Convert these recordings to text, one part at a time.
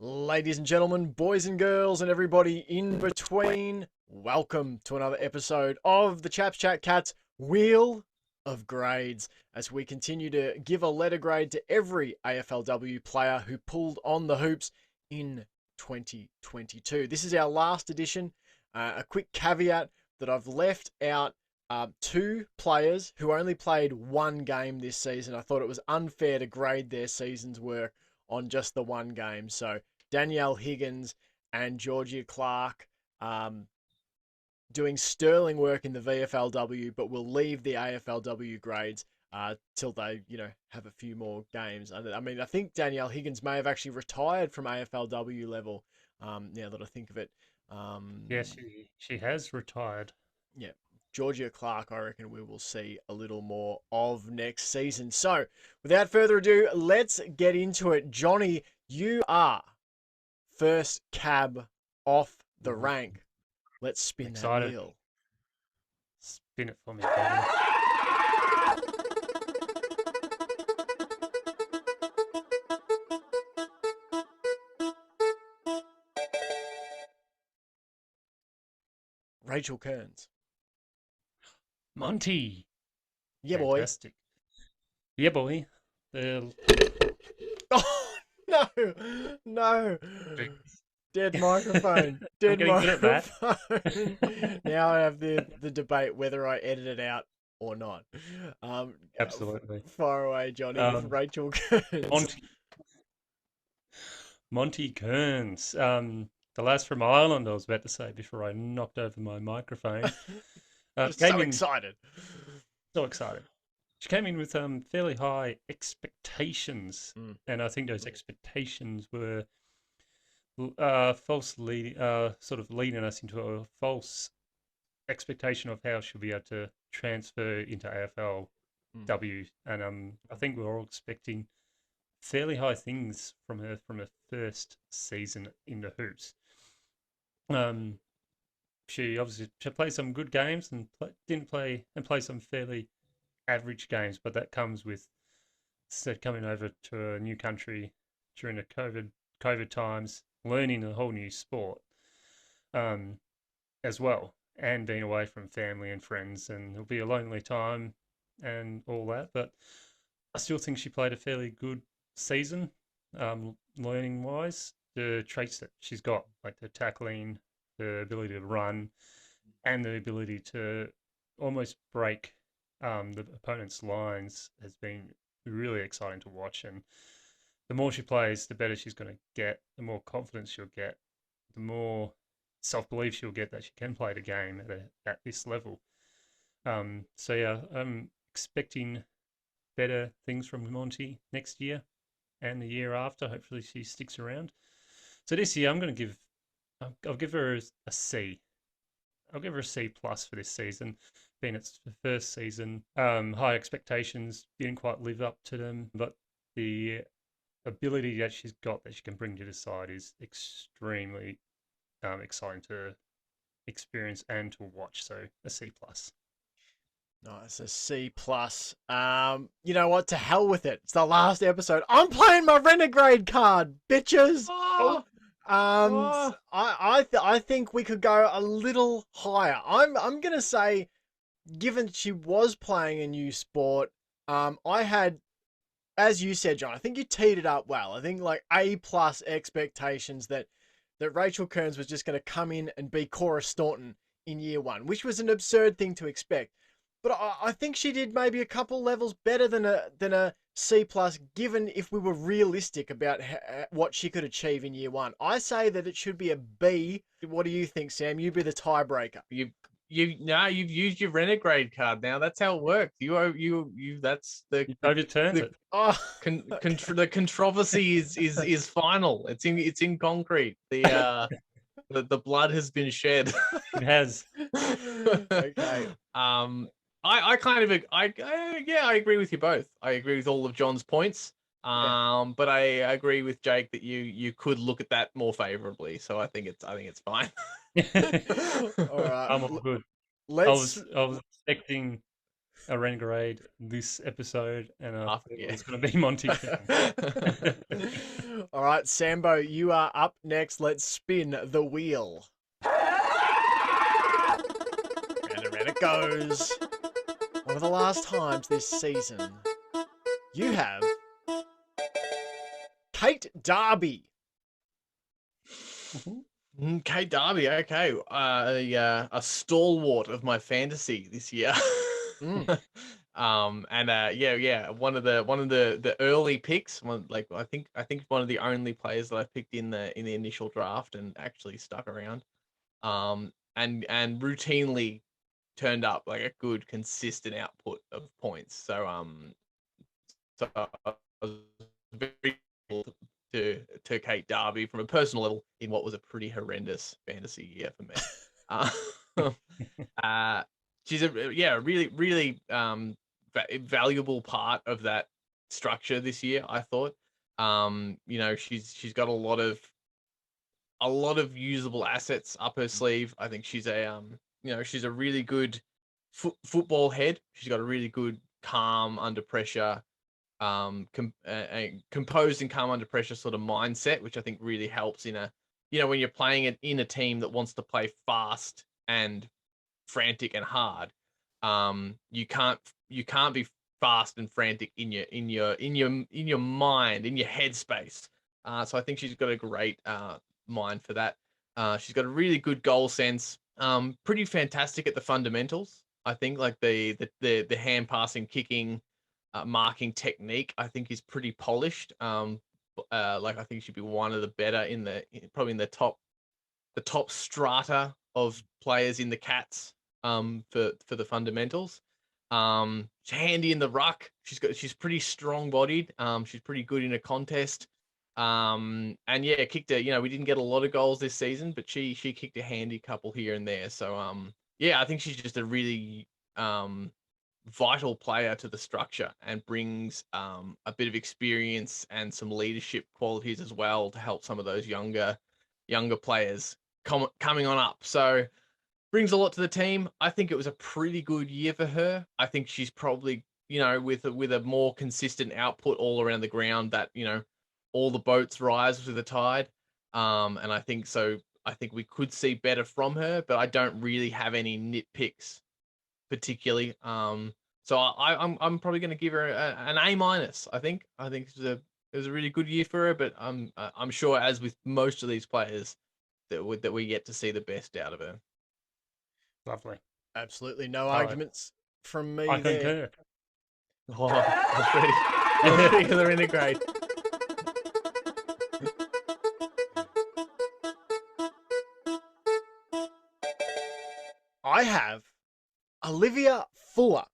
Ladies and gentlemen, boys and girls, and everybody in between, welcome to another episode of the Chaps Chat Cats Wheel of Grades as we continue to give a letter grade to every AFLW player who pulled on the hoops in 2022. This is our last edition. A quick caveat that I've left out two players who only played one game this season. I thought it was unfair to grade their season's work on just the one game. So Danielle Higgins and Georgia Clark doing sterling work in the VFLW, but we'll leave the AFLW grades till they, have a few more games. I mean, I think Danielle Higgins may have actually retired from AFLW level. Now that I think of it. Yes, she has retired. Yeah. Georgia Clark, I reckon we will see a little more of next season. So, without further ado, let's get into it. Johnny, you are first cab off the rank. Let's spin Excited. that wheel. Spin it for me, Kevin. Rachel Kearns. Monty. Yeah, Fantastic. boy. Yeah, boy. The Oh, no. Dead microphone. Dead getting good at microphone. Now I have the debate whether I edit it out or not. Absolutely. Far away, Johnny. Rachel Kearns. Monty Kearns. The last from Ireland, I was about to say before I knocked over my microphone. Just so excited. So excited. She came in with fairly high expectations, and I think those expectations were sort of leading us into a false expectation of how she'll be able to transfer into AFLW. And I think we're all expecting fairly high things from her first season in the hoops. She played some good games and play some fairly average games, but that comes with coming over to a new country during the COVID times, learning a whole new sport as well, and being away from family and friends, and it'll be a lonely time and all that. But I still think she played a fairly good season, learning wise. The traits that she's got, like the tackling, the ability to run, and the ability to almost break the opponent's lines, has been really exciting to watch. And the more she plays, the better she's going to get, the more confidence she'll get, the more self-belief she'll get that she can play the game at this level. So yeah, I'm expecting better things from Monty next year and the year after. Hopefully she sticks around. So this year I'll give her a C. I'll give her a C plus for this season, being it's the first season. High expectations, didn't quite live up to them, but the ability that she's got that she can bring to the side is extremely exciting to experience and to watch. So a C plus. Nice, a C plus. You know what? To hell with it. It's the last episode. I'm playing my Renegade card, bitches. Oh! I think we could go a little higher. I'm gonna say, given she was playing a new sport, I had, as you said, John, I think you teed it up well. I think like A plus expectations that Rachel Kearns was just gonna come in and be Cora Staunton in year one, which was an absurd thing to expect. But I think she did maybe a couple levels better than a C plus, given if we were realistic about what she could achieve in year one. I say that it should be a B. What do you think, Sam? You be the tiebreaker. You've used your Renegade card now. That's how it works. That's the Overturned it. The controversy is final. It's in concrete. The blood has been shed. It has. Okay. I agree with you both. I agree with all of John's points. But I agree with Jake that you could look at that more favorably. So I think it's fine. All right. I'm all good. I was expecting a renegade this episode, and I thought it Yeah. was going to be Monty King. All right, Sambo, you are up next. Let's spin the wheel. Round and round it goes. One of the last times this season, you have Kate Darby. Kate Darby, okay, a stalwart of my fantasy this year. One of the early picks. I think one of the only players that I picked in the initial draft and actually stuck around. And routinely turned up like a good consistent output of points. So I was very grateful to Kate Darby from a personal level in what was a pretty horrendous fantasy year for me. She's a really valuable part of that structure this year. I thought, she's got a lot of usable assets up her sleeve. I think she's she's a really good football head. She's got a really good calm under pressure, composed and calm under pressure sort of mindset, which I think really helps in when you're playing it in a team that wants to play fast and frantic and hard. You can't be fast and frantic in your mind, in your headspace. So I think she's got a great mind for that. She's got a really good goal sense. Pretty fantastic at the fundamentals. I think like the hand passing, kicking, marking technique, I think is pretty polished. I think she'd be one of the better probably in the top strata of players in the Cats for the fundamentals. She's handy in the ruck. She's pretty strong bodied. She's pretty good in a contest. Kicked we didn't get a lot of goals this season, but she kicked a handy couple here and there. So I think she's just a really vital player to the structure and brings a bit of experience and some leadership qualities as well to help some of those younger players coming on up. So brings a lot to the team. I think it was a pretty good year for her. I think she's probably, with a more consistent output all around the ground, that, all the boats rise with the tide. And I think so. I think we could see better from her, but I don't really have any nitpicks particularly. So I'm probably going to give her an A-. I think it was a really good year for her, but I'm sure, as with most of these players, that we get to see the best out of her. Lovely. Absolutely no All right. arguments from me I there. concur. Oh, I was ready for the renegade. I have Olivia Fuller.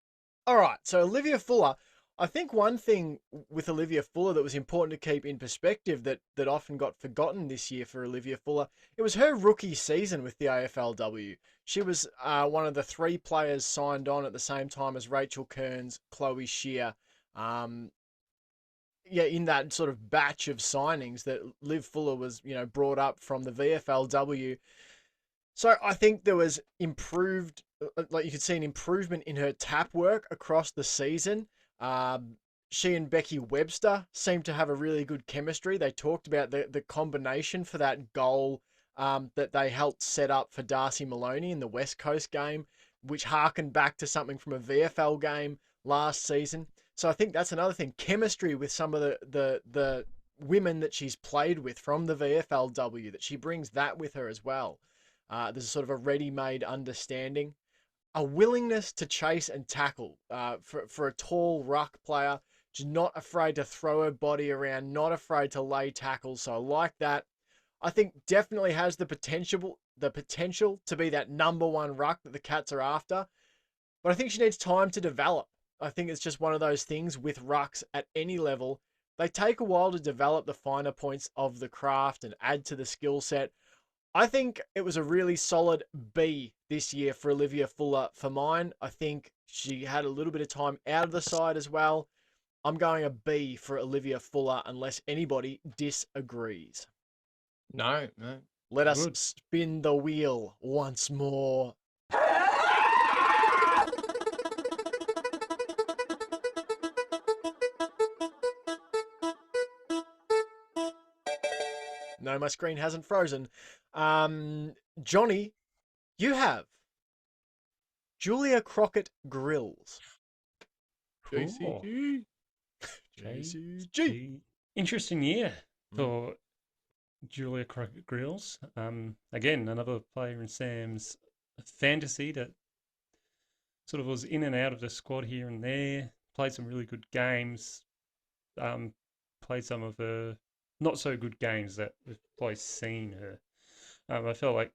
All right, so Olivia Fuller, I think one thing with Olivia Fuller that was important to keep in perspective that often got forgotten this year for Olivia Fuller, it was her rookie season with the AFLW. She was one of the 3 players signed on at the same time as Rachel Kearns, Chloe Shear. In that sort of batch of signings that Liv Fuller was, brought up from the VFLW. So I think there was improved, you could see an improvement in her tap work across the season. She and Becky Webster seemed to have a really good chemistry. They talked about the combination for that goal that they helped set up for Darcy Maloney in the West Coast game, which harkened back to something from a VFL game last season. So I think that's another thing, chemistry with some of the women that she's played with from the VFLW, that she brings that with her as well. There's a sort of a ready-made understanding, a willingness to chase and tackle for a tall ruck player. She's not afraid to throw her body around, not afraid to lay tackles. So I like that. I think definitely has the potential to be that number 1 ruck that the Cats are after. But I think she needs time to develop. I think it's just one of those things with rucks at any level. They take a while to develop the finer points of the craft and add to the skill set. I think it was a really solid B this year for Olivia Fuller for mine. I think she had a little bit of time out of the side as well. I'm going a B for Olivia Fuller unless anybody disagrees. No. Let us spin the wheel once more. No, my screen hasn't frozen. Johnny, you have Julia Crockett-Grills. Cool. JCG. JCG. Interesting year for Julia Crockett-Grills. Again, another player in Sam's fantasy that sort of was in and out of the squad here and there. Played some really good games. Played some of the not so good games that we've probably seen her. I felt like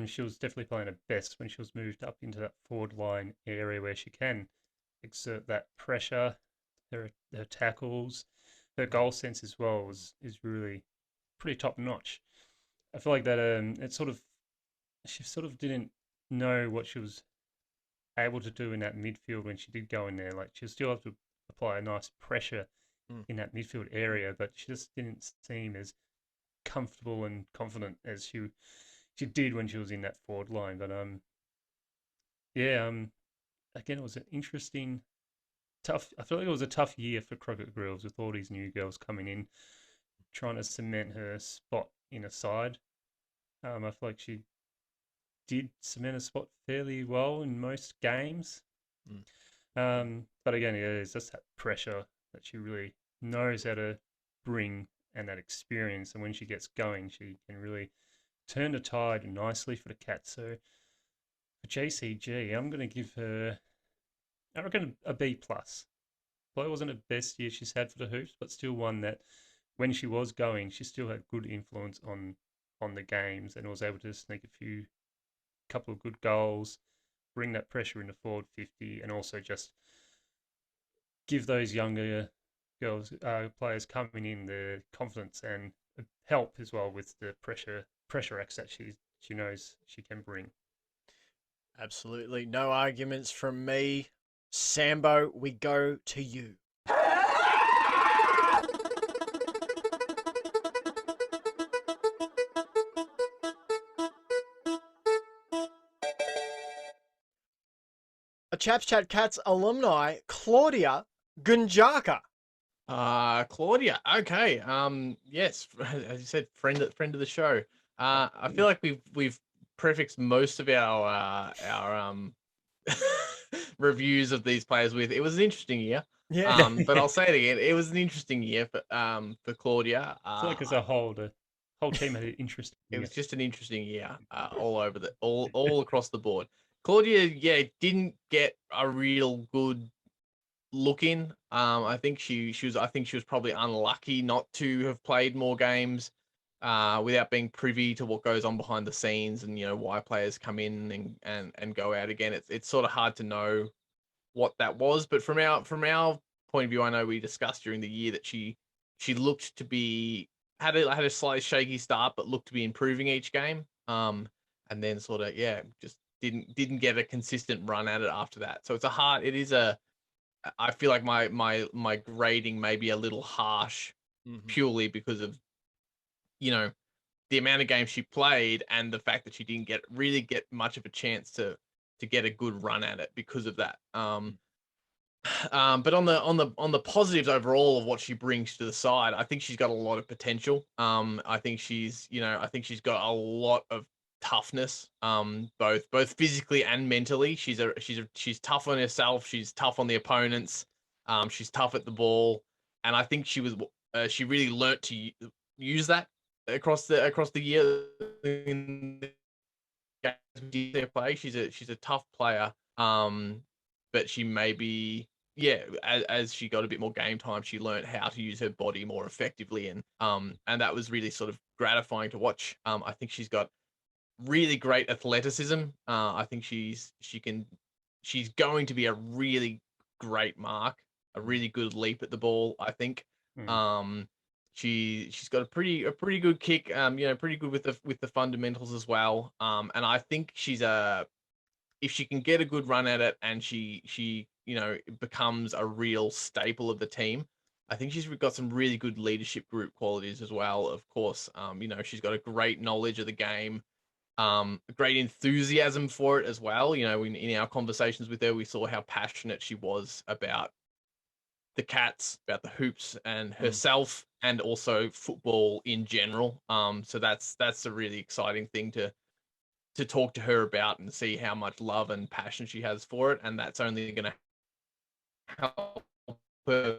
she was definitely playing her best when she was moved up into that forward line area where she can exert that pressure. Her tackles, her goal sense as well is really pretty top notch. I feel like that she sort of didn't know what she was able to do in that midfield when she did go in there. Like she still have to apply a nice pressure in that midfield area, but she just didn't seem as comfortable and confident as she did when she was in that forward line. But again, it was an interesting, tough. I feel like it was a tough year for Crockett-Grills with all these new girls coming in, trying to cement her spot in a side. I feel like she did cement a spot fairly well in most games. But again, it's just that pressure that she really knows how to bring and that experience. And when she gets going, she can really turn the tide nicely for the Cats. So for JCG, I'm going to give her, I reckon, a B plus. Probably wasn't the best year she's had for the Hoops, but still one that when she was going, she still had good influence on the games and was able to sneak couple of good goals, bring that pressure into forward 50, and also just give those younger players coming in the confidence and help as well with the pressure acts that she knows she can bring. Absolutely. No arguments from me. Sambo, we go to you. A Chaps Chat Cats alumni, Claudia Gunjaka. Claudia. Okay. Yes, as you said, friend of the show. I feel like we've prefixed most of our reviews of these players with it was an interesting year. Yeah. But I'll say it again. It was an interesting year for Claudia. I feel like as a whole, the whole team had an interesting It year. was just an interesting year, all across the board. Claudia, didn't get a real good look in. I think she was probably unlucky not to have played more games, without being privy to what goes on behind the scenes and why players come in and go out again. It's sort of hard to know what that was, but from our point of view, I know we discussed during the year that she looked to be had a slightly shaky start, but looked to be improving each game. And then sort of just didn't get a consistent run at it after that. So I feel like my grading may be a little harsh, purely because of the amount of games she played and the fact that she didn't really get much of a chance to get a good run at it because of that. But on the positives overall of what she brings to the side, I think she's got a lot of potential. I think she's got a lot of toughness, both physically and mentally. She's tough on herself. She's tough on the opponents. She's tough at the ball, and I think she really learnt to use that across the year in the games they play. She's a tough player. But she maybe as she got a bit more game time, she learned how to use her body more effectively, and that was really sort of gratifying to watch. I think she's got really great athleticism. I think she's going to be a really great mark, a really good leap at the ball. I think. She's got a pretty good kick. Pretty good with the fundamentals as well. And I think if she can get a good run at it and she becomes a real staple of the team, I think she's got some really good leadership group qualities as well. Of course, she's got a great knowledge of the game, great enthusiasm for it as well. In our conversations with her, we saw how passionate she was about the Cats, about the Hoops, and herself, and also football in general. So that's a really exciting thing to talk to her about and see how much love and passion she has for it, and that's only going to help her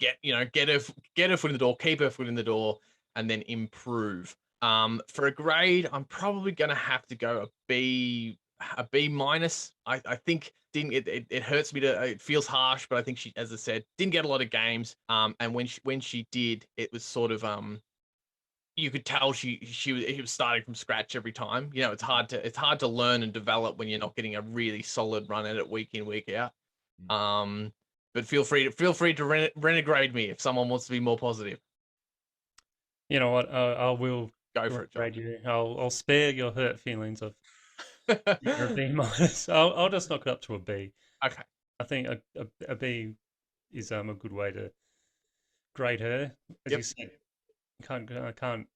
get her foot in the door, keep her foot in the door, and then improve. For a grade, I'm probably going to have to go a B minus. I think it hurts me to, it feels harsh, but I think she, as I said, didn't get a lot of games. And when she did, it was sort of you could tell he was starting from scratch every time. It's hard to learn and develop when you're not getting a really solid run at it week in, week out. But feel free to renegade me if someone wants to be more positive. You know what? I will Go for it, John. grade you. I'll spare your hurt feelings of you're a B minus. I'll just knock it up to a B. Okay. I think a B is a good way to grade her. As you said, I can't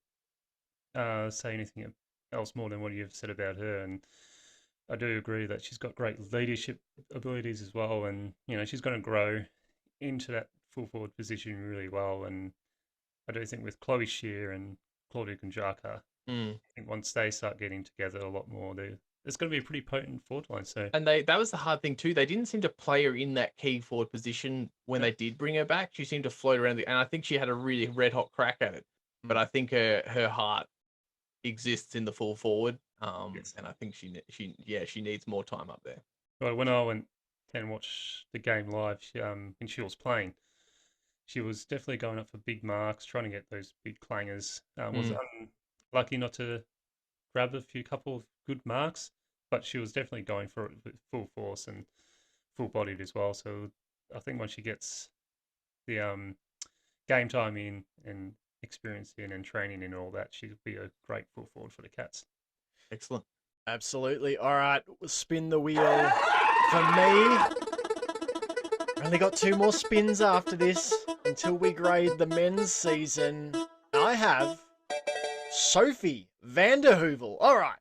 say anything else more than what you've said about her, and I do agree that she's got great leadership abilities as well, and she's going to grow into that full forward position really well. And I do think with Chloe Shear and Claudia Gunjaka, I think once they start getting together a lot more, there's going to be a pretty potent forward line. So, and that was the hard thing too. They didn't seem to play her in that key forward position when they did bring her back. She seemed to float around, and I think she had a really red hot crack at it. But I think her heart exists in the full forward, and I think she needs more time up there. Well, when I went and watched the game live, and she was playing, she was definitely going up for big marks, trying to get those big clangers. Was unlucky not to grab a couple of good marks, but she was definitely going for it with full force and full bodied as well. So I think once she gets the game time in and experience in and training and all that, she could be a great full forward for the Cats. Excellent. Absolutely. All right, we'll spin the wheel for me. Only got 2 more spins after this until we grade the men's season. I have Sophie Vanderhoovel. All right,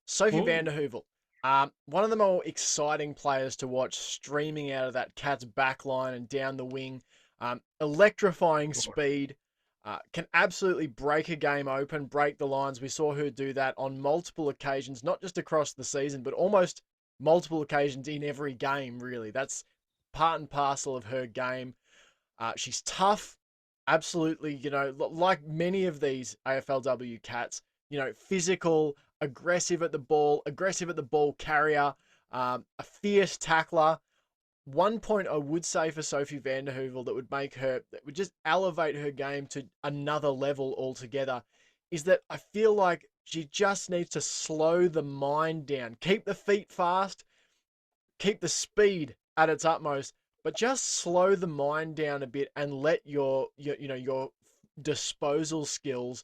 Sophie Vanderhoovel. One of the more exciting players to watch streaming out of that Cats backline and down the wing. Electrifying speed. Can absolutely break a game open, break the lines. We saw her do that on multiple occasions, not just across the season, but almost multiple occasions in every game, really. That's part and parcel of her game. She's tough, absolutely, like many of these AFLW Cats, physical, aggressive at the ball carrier, a fierce tackler. One point I would say for Sophie Vanderhoovel that would just elevate her game to another level altogether is that I feel like she just needs to slow the mind down, keep the feet fast, keep the speed at its utmost, but just slow the mind down a bit and let your disposal skills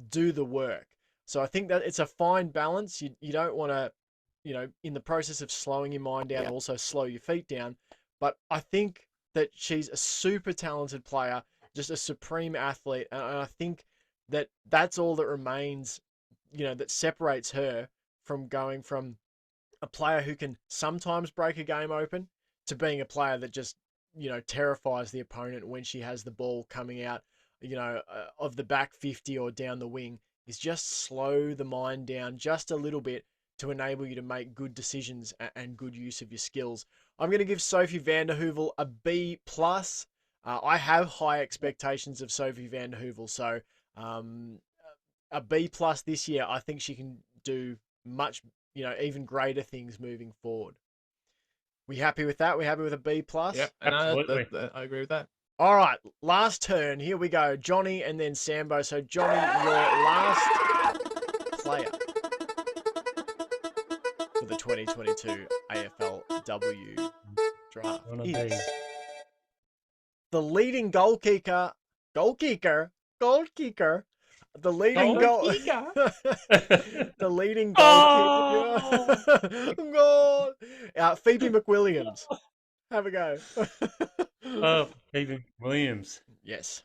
do the work. So I think that it's a fine balance. You don't want to, in the process of slowing your mind down, also slow your feet down. But I think that she's a super talented player, just a supreme athlete. And I think that that's all that remains, that separates her from going from a player who can sometimes break a game open to being a player that just, terrifies the opponent when she has the ball coming out, of the back 50 or down the wing, is just slow the mind down just a little bit to enable you to make good decisions and good use of your skills. I'm going to give Sophie Vanderhoovel a B+. I have high expectations of Sophie Vanderhoovel, so a B+ this year. I think she can do much, even greater things moving forward. We happy with that? We happy with a B+? Yep, absolutely. I agree with that. All right, last turn. Here we go. Johnny and then Sambo. So, Johnny, your last player for the 2022 AFLW draft is the leading goalkeeper. The leading the leading goalkeeper. Goal. Phoebe McWilliams. Have a go. Phoebe Williams. Yes.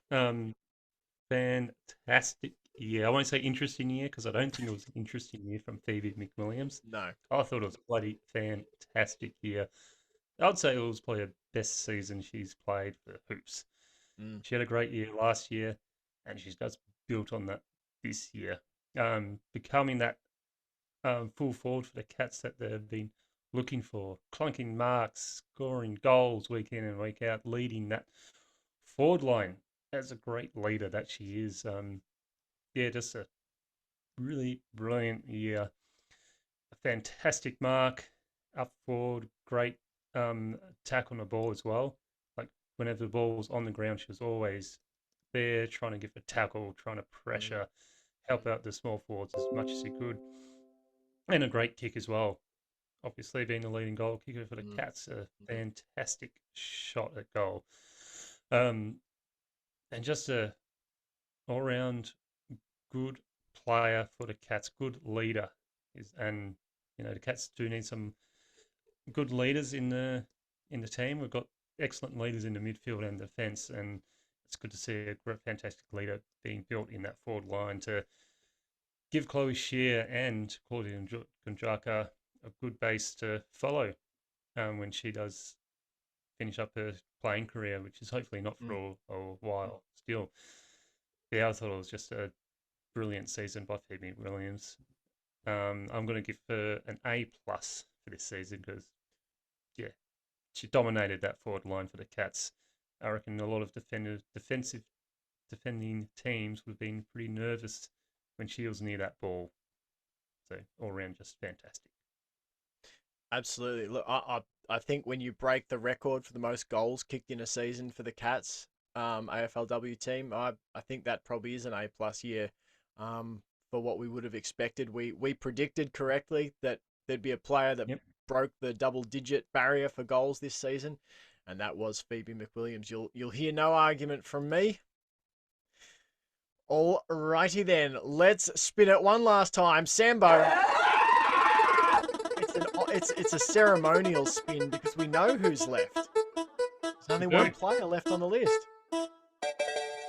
Fantastic year. I won't say interesting year because I don't think it was an interesting year from Phoebe McWilliams. No. I thought it was a bloody fantastic year. I'd say it was probably the best season she's played for Hoops. Mm. She had a great year last year, and she's just built on that this year, becoming that full forward for the Cats that they've been looking for, clunking marks, scoring goals week in and week out, leading that forward line as a great leader that she is. Yeah, just a really brilliant year. A fantastic mark up forward, great attack on the ball as well. Like whenever the ball was on the ground, she was always there trying to give a tackle, trying to pressure, help out the small forwards as much as she could. And a great kick as well. Obviously, being the leading goal kicker for the Cats, a fantastic shot at goal. And just a all-round good player for the Cats, good leader. And the Cats do need some good leaders in the team. We've got excellent leaders in the midfield and defence, and it's good to see a great, fantastic leader being built in that forward line to give Chloe Shear and Claudia Gunjaka a good base to follow when she does finish up her playing career, which is hopefully not for a while still. Yeah, I thought it was just a brilliant season by Phoebe Williams. I'm going to give her an A+ for this season because, yeah, she dominated that forward line for the Cats. I reckon a lot of defending teams would have been pretty nervous when she was near that ball. So all around, just fantastic. Absolutely. Look, I think when you break the record for the most goals kicked in a season for the Cats, AFLW team, I think that probably is an A+ year. For what we would have expected, we predicted correctly that there'd be a player that broke the double-digit barrier for goals this season, and that was Phoebe McWilliams. You'll hear no argument from me. Alrighty then, let's spin it one last time. Sambo. It's a ceremonial spin because we know who's left. There's only one player left on the list.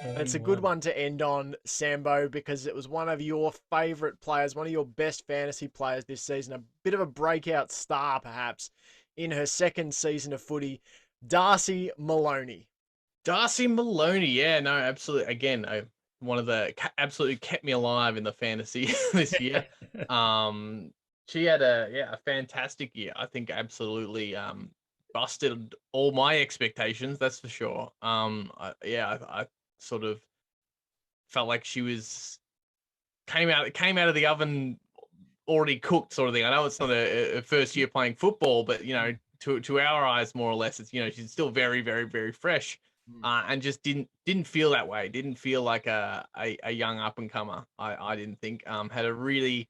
And it's a good one to end on, Sambo, because it was one of your favourite players, one of your best fantasy players this season, a bit of a breakout star, perhaps, in her second season of footy, Darcy Maloney. Darcy Maloney, yeah, no, absolutely. Again, one of the absolutely kept me alive in the fantasy this year. She had a fantastic year. I think absolutely busted all my expectations. That's for sure. I sort of felt like she came out of the oven already cooked, sort of thing. I know it's not a first year playing football, but to our eyes, more or less, it's she's still very, very, very fresh. And just didn't feel that way. Didn't feel like a young up and comer. I didn't think. Had a really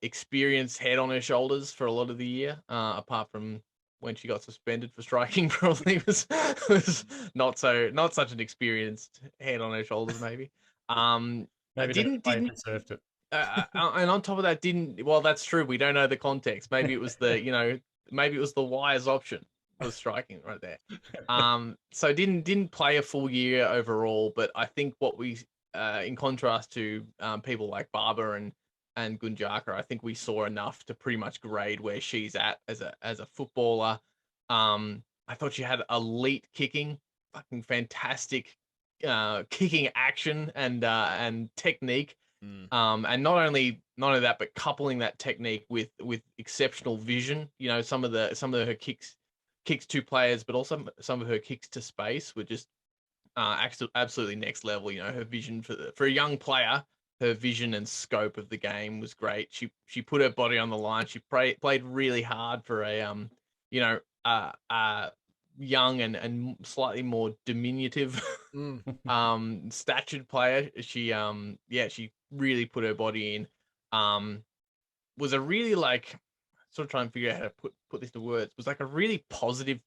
experienced head on her shoulders for a lot of the year. Apart from when she got suspended for striking, probably was not such an experienced head on her shoulders. Maybe. Maybe didn't deserved it. And on top of that, well, that's true. We don't know the context. Maybe it was maybe it was the wise option. Was striking right there. So didn't play a full year overall, but I think what we, in contrast to people like Barber and Gunjaka, I think we saw enough to pretty much grade where she's at as a footballer. I thought she had elite kicking, fucking fantastic kicking action and technique. And not only that, but coupling that technique with exceptional vision. Some of her kicks to players, but also some of her kicks to space were just absolutely next level. Her vision for a young player, her vision and scope of the game was great. She put her body on the line. She played really hard for a young and slightly more diminutive statured player. She really put her body in. Was a really sort of trying to figure out how to put this to words. Was like a really positive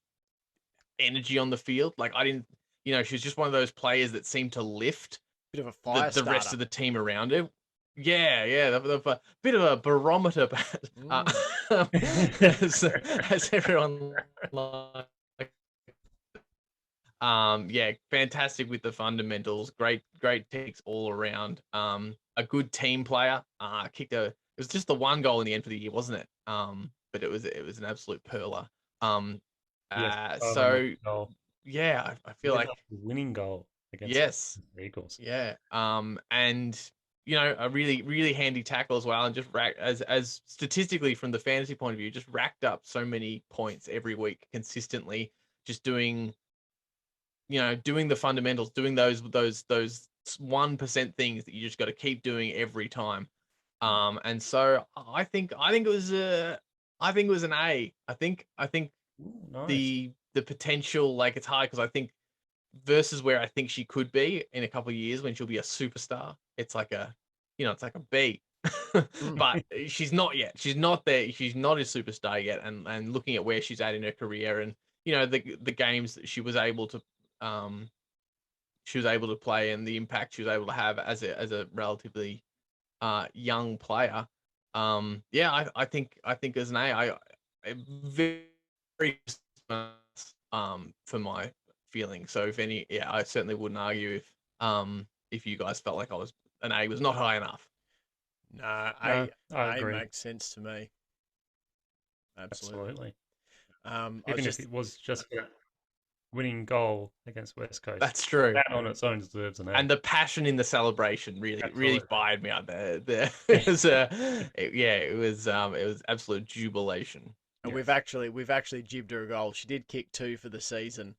energy on the field. Like I didn't, she was just one of those players that seemed to lift Bit of a fire the rest of the team around her. Yeah, the bit of a barometer, as everyone likes. Fantastic with the fundamentals. Great takes all around. A good team player. It was just the one goal in the end for the year, wasn't it? But it was an absolute pearler. yeah, I feel Even like a winning goal against yes, the Eagles. yeah. And a really really handy tackle as well, and just as statistically from the fantasy point of view, just racked up so many points every week consistently, just doing the fundamentals, doing those 1% things that you just got to keep doing every time. And so I think it was an A. I think Ooh, nice. the potential, like, it's hard because I think versus where I think she could be in a couple of years when she'll be a superstar, it's like a B. Mm. But she's not yet. She's not there. She's not a superstar yet. And looking at where she's at in her career, and the games that um she was able to play, and the impact she was able to have as a relatively young player. Yeah, I think as an A, I very for my feeling. So yeah, I certainly wouldn't argue if you guys felt like an A was not high enough. Nah, No, I A agree. makes sense to me. Absolutely. Absolutely. I was Even if just it was just for that winning goal against West Coast, That's true. that on its own deserves an A. And the passion in the celebration really Absolutely. fired me up there. Yeah. It was absolute jubilation. and Yes. we've actually jibbed her a goal. She did kick 2 for the season.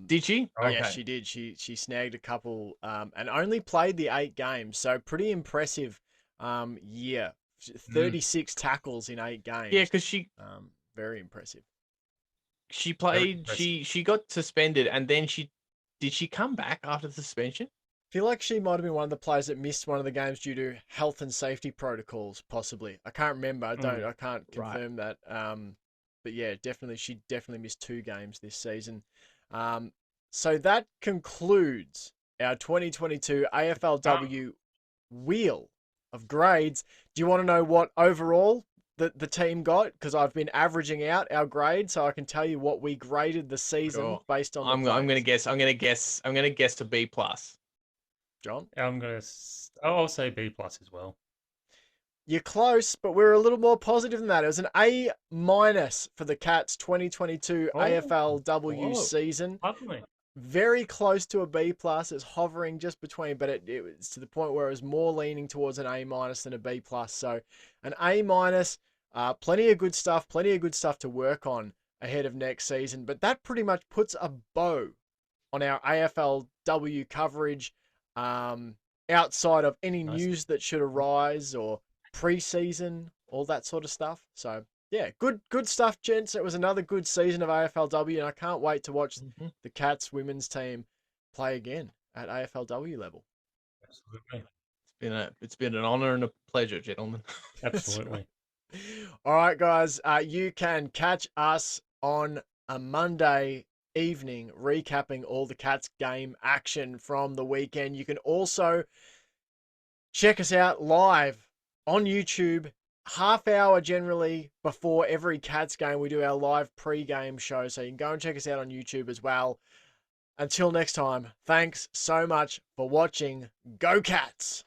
Did she? Oh, Yeah, Okay. she did. She snagged a couple and only played the 8 games. So pretty impressive year. 36 tackles in 8 Yeah, games. because she Very impressive. she very played. impressive. She got suspended, and then she come back after the suspension? Feel like she might have been one of the players that missed one of the games due to health and safety protocols, possibly. I can't remember. I can't Right. confirm that. But yeah, she definitely missed 2 games this season. So that concludes our 2022 AFLW wheel of grades. Do you want to know what overall the team got? Because I've been averaging out our grade, so I can tell you what we graded the season Sure. based on the I'm gonna players. guess. I'm gonna guess a B plus. John? I'll say B plus as well. You're close, but we're a little more positive than that. It was an A minus for the Cats 2022 Oh, AFLW whoa. season. Lovely. Very close to a B plus. It's hovering just between, but it was to the point where it was more leaning towards an A minus than a B plus. So an A minus, plenty of good stuff to work on ahead of next season. But that pretty much puts a bow on our AFLW coverage. Outside of any Nice. news that should arise or preseason, all that sort of stuff. So yeah, good stuff, gents. It was another good season of AFLW, and I can't wait to watch the Cats women's team play again at AFLW level. Absolutely. It's been an honor and a pleasure, gentlemen. That's Absolutely. right. All right, guys. You can catch us on a Monday evening recapping all the Cats game action from the weekend. You can also check us out live on YouTube, half hour generally before every Cats game. We do our live pre-game show, so you can go and check us out on YouTube as well. Until next time, thanks so much for watching. Go Cats!